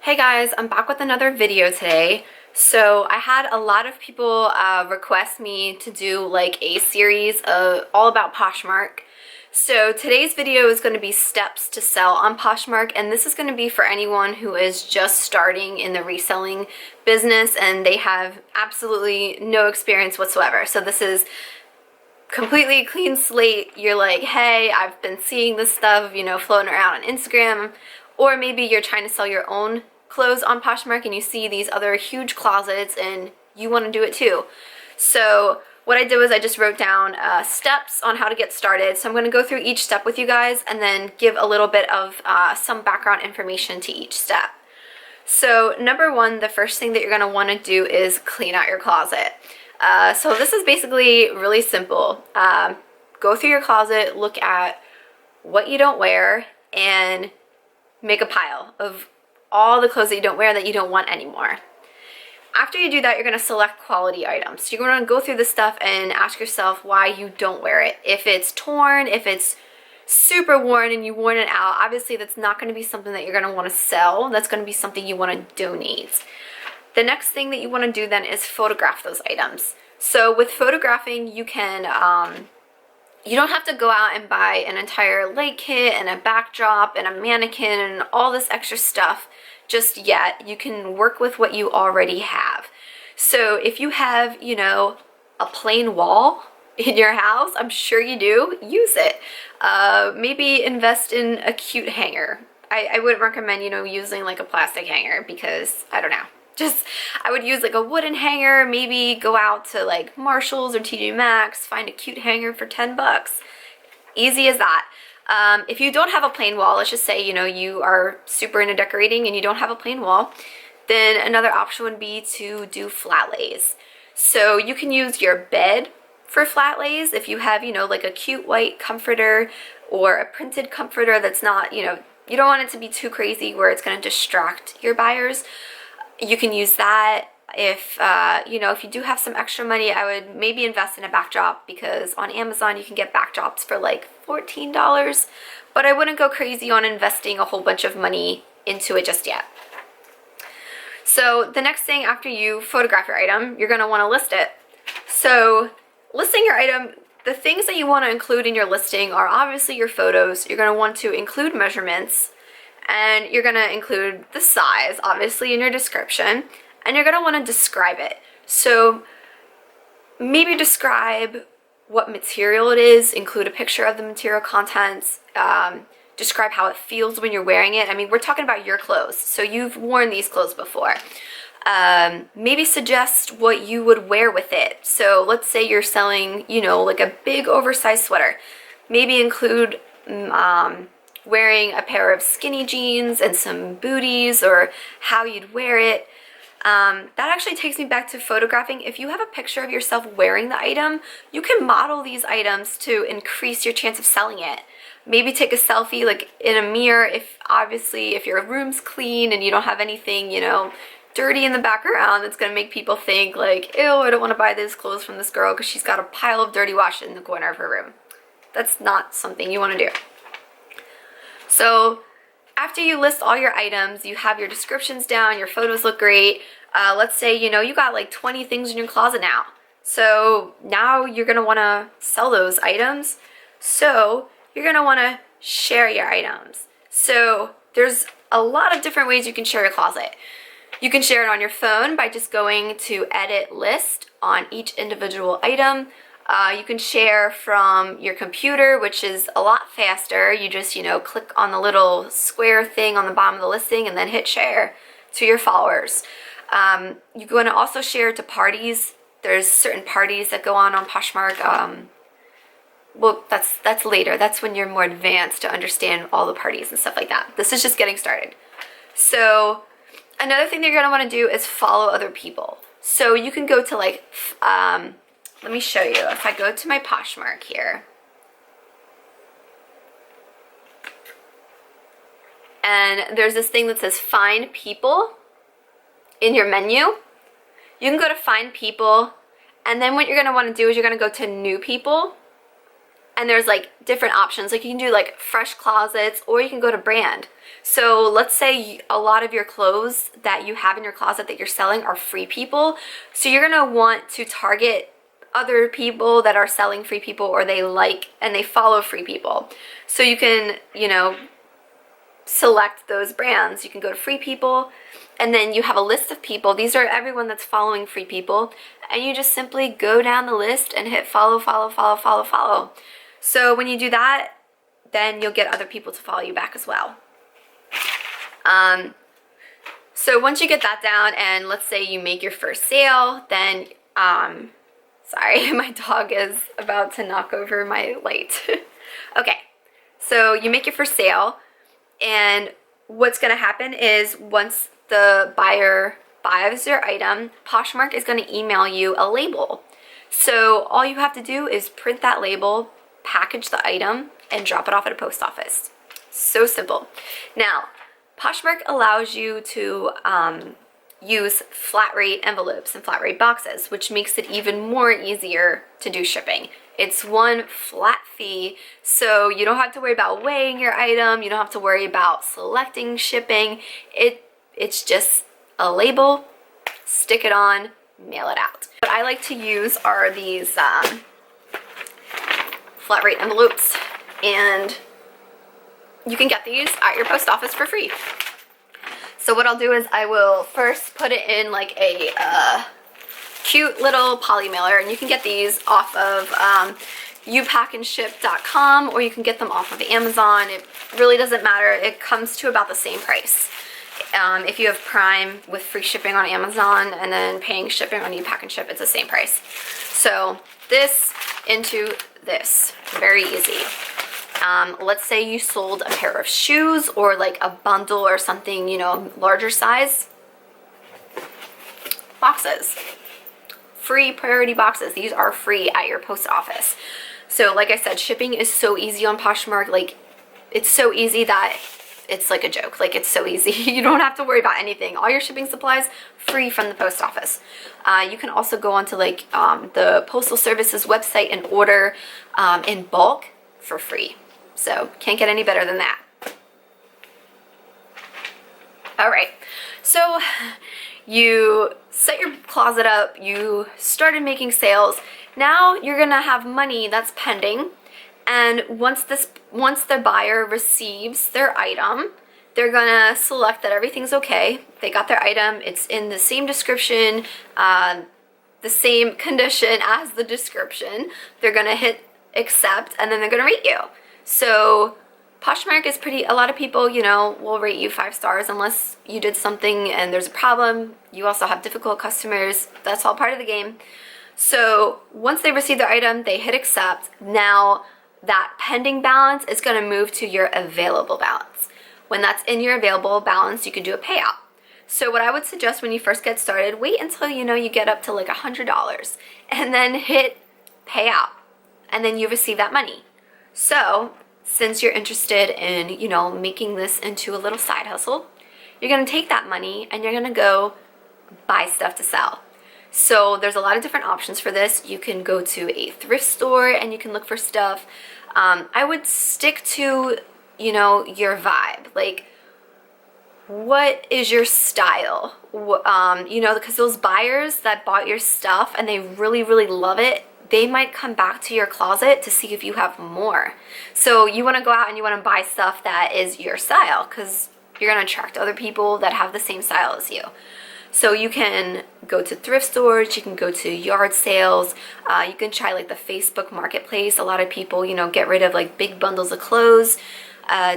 Hey guys, I'm back with another video today. So I had a lot of people request me to do like a series all about Poshmark. So today's video is going to be steps to sell on Poshmark, and this is going to be for anyone who is just starting in the reselling business and they have absolutely no experience whatsoever. So this is completely clean slate. You're like, hey, I've been seeing this stuff, floating around on Instagram, or maybe you're trying to sell your own clothes on Poshmark and you see these other huge closets and you want to do it too. So what I did was I just wrote down steps on how to get started. So I'm going to go through each step with you guys and then give a little bit of some background information to each step. So number one, the first thing that you're going to want to do is clean out your closet. So this is basically really simple. Go through your closet, look at what you don't wear, and make a pile of all the clothes that you don't wear that you don't want anymore. After you do that, you're going to select quality items. So you're going to go through this stuff and ask yourself why you don't wear it. If it's torn, if it's super worn and you've worn it out, obviously that's not going to be something that you're going to want to sell. That's going to be something you want to donate. The next thing that you want to do then is photograph those items. So with photographing, you can you don't have to go out and buy an entire light kit and a backdrop and a mannequin and all this extra stuff just yet. You can work with what you already have. So if you have, a plain wall in your house, I'm sure you do, use it. Maybe invest in a cute hanger. I wouldn't recommend, using like a plastic hanger because, I don't know. I would use like a wooden hanger, maybe go out to like Marshall's or TJ Maxx, find a cute hanger for 10 bucks. Easy as that. If you don't have a plain wall, let's just say, you are super into decorating and you don't have a plain wall, then another option would be to do flat lays. So you can use your bed for flat lays if you have, like a cute white comforter or a printed comforter that's not, you don't want it to be too crazy where it's going to distract your buyers. You can use that. If if you do have some extra money, I would maybe invest in a backdrop because on Amazon you can get backdrops for like $14, but I wouldn't go crazy on investing a whole bunch of money into it just yet. So the next thing after you photograph your item, you're going to want to list it. So listing your item, the things that you want to include in your listing are obviously your photos. You're going to want to include measurements, and you're going to include the size, obviously, in your description, and you're going to want to describe it. So maybe describe what material it is, include a picture of the material contents, describe how it feels when you're wearing it. I mean, we're talking about your clothes, so you've worn these clothes before. Maybe suggest what you would wear with it. So let's say you're selling, like a big oversized sweater. Maybe include wearing a pair of skinny jeans and some booties, or how you'd wear it. That actually takes me back to photographing. If you have a picture of yourself wearing the item, you can model these items to increase your chance of selling it. Maybe take a selfie like in a mirror if your room's clean and you don't have anything, dirty in the background that's gonna make people think like, ew, I don't want to buy these clothes from this girl because she's got a pile of dirty wash in the corner of her room. That's not something you want to do. So after you list all your items, you have your descriptions down, your photos look great. Let's say, you got like 20 things in your closet now. So now you're going to want to sell those items. So you're going to want to share your items. So there's a lot of different ways you can share your closet. You can share it on your phone by just going to edit list on each individual item. You can share from your computer, which is a lot faster. You just, click on the little square thing on the bottom of the listing and then hit share to your followers. You're going to also share to parties. There's certain parties that go on Poshmark. Well, that's later. That's when you're more advanced to understand all the parties and stuff like that. This is just getting started. So another thing that you're going to want to do is follow other people. So you can go to like, let me show you. If I go to my Poshmark here, and there's this thing that says find people in your menu, you can go to find people, and then what you're going to want to do is you're going to go to new people, And there's like different options. Like you can do like fresh closets, or you can go to brand. So let's say a lot of your clothes that you have in your closet that you're selling are Free People. So you're gonna want to target other people that are selling Free People, or they like and they follow Free People. So you can, you know, select those brands. You can go to Free People, and then you have a list of people. These are everyone that's following Free People, and you just simply go down the list and hit follow, follow, follow, follow, follow. So when you do that, then you'll get other people to follow you back as well. So once you get that down, and let's say you make your first sale, then, sorry, my dog is about to knock over my light. Okay, so you make your first sale, and what's gonna happen is once the buyer buys your item, Poshmark is gonna email you a label. So all you have to do is print that label, package the item, and drop it off at a post office. So simple. Now, Poshmark allows you to use flat rate envelopes and flat rate boxes, which makes it even more easier to do shipping. It's one flat fee, so you don't have to worry about weighing your item, you don't have to worry about selecting shipping. It's just a label, stick it on, mail it out. What I like to use are these flat rate envelopes, and you can get these at your post office for free. So what I'll do is I will first put it in like a cute little poly mailer, and you can get these off of upackandship.com, or you can get them off of Amazon. It really doesn't matter. It comes to about the same price. If you have Prime with free shipping on Amazon and then paying shipping on upackandship, it's the same price. So this into this, very easy. Let's say you sold a pair of shoes, or like a bundle or something, you know, larger size. Boxes. Free priority boxes. These are free at your post office. So like I said, shipping is so easy on Poshmark. Like, it's so easy that it's like a joke. Like, it's so easy. You don't have to worry about anything. All your shipping supplies free from the post office. You can also go onto like the Postal Service's website and order in bulk for free. So can't get any better than that. All right, so you set your closet up, you started making sales. Now you're gonna have money that's pending, and once the buyer receives their item, they're gonna select that everything's okay. They got their item, it's in the same description, the same condition as the description. They're gonna hit accept, and then they're gonna rate you. So Poshmark is a lot of people, you know, will rate you 5 stars unless you did something and there's a problem. You also have difficult customers. That's all part of the game. So once they receive their item, they hit accept. Now that pending balance is going to move to your available balance. When that's in your available balance, you can do a payout. So what I would suggest when you first get started, wait until, you know, you get up to like $100, and then hit payout, and then you receive that money. So since you're interested in, you know, making this into a little side hustle, you're going to take that money and you're going to go buy stuff to sell. So there's a lot of different options for this. You can go to a thrift store and you can look for stuff. I would stick to, you know, your vibe. Like, what is your style? You know, because those buyers that bought your stuff and they really, really love it, they might come back to your closet to see if you have more. So you want to go out and you want to buy stuff that is your style, because you're going to attract other people that have the same style as you. So you can go to thrift stores, you can go to yard sales, you can try like the Facebook Marketplace. A lot of people, you know, get rid of like big bundles of clothes.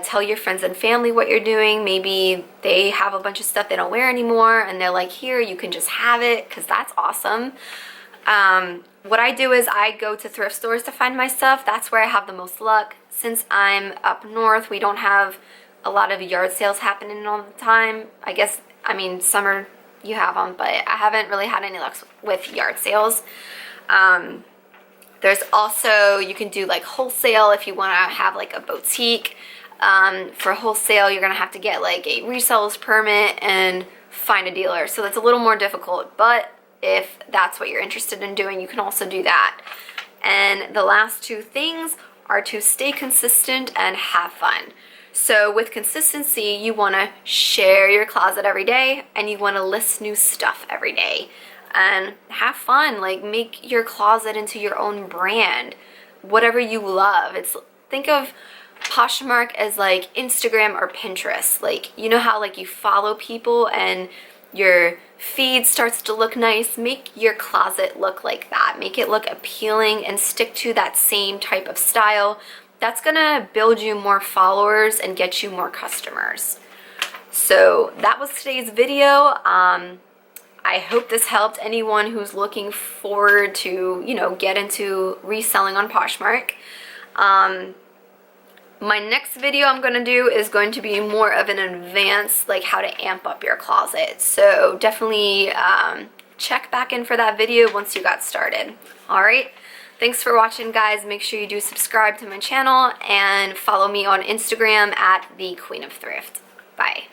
Tell your friends and family what you're doing. Maybe they have a bunch of stuff they don't wear anymore and they're like, here, you can just have it, because that's awesome. What I do is I go to thrift stores to find my stuff. That's where I have the most luck. Since I'm up north, we don't have a lot of yard sales happening all the time. I guess, I mean, summer you have them, but I haven't really had any luck with yard sales. There's also, you can do like wholesale if you want to have like a boutique. For wholesale, you're going to have to get like a reseller's permit and find a dealer. So that's a little more difficult, but if that's what you're interested in doing, you can also do that. And the last two things are to stay consistent and have fun. So with consistency, you want to share your closet every day, and you want to list new stuff every day. And have fun, like make your closet into your own brand, whatever you love. Think of Poshmark as like Instagram or Pinterest. Like, you know how like you follow people and your feed starts to look nice? Make your closet look like that. Make it look appealing and stick to that same type of style. That's gonna build you more followers and get you more customers. So that was today's video. I hope this helped anyone who's looking forward to, you know, get into reselling on Poshmark. My next video I'm going to do is going to be more of an advanced, like how to amp up your closet. So definitely check back in for that video once you got started. Alright, thanks for watching, guys. Make sure you do subscribe to my channel and follow me on Instagram at the Queen of Thrift. Bye.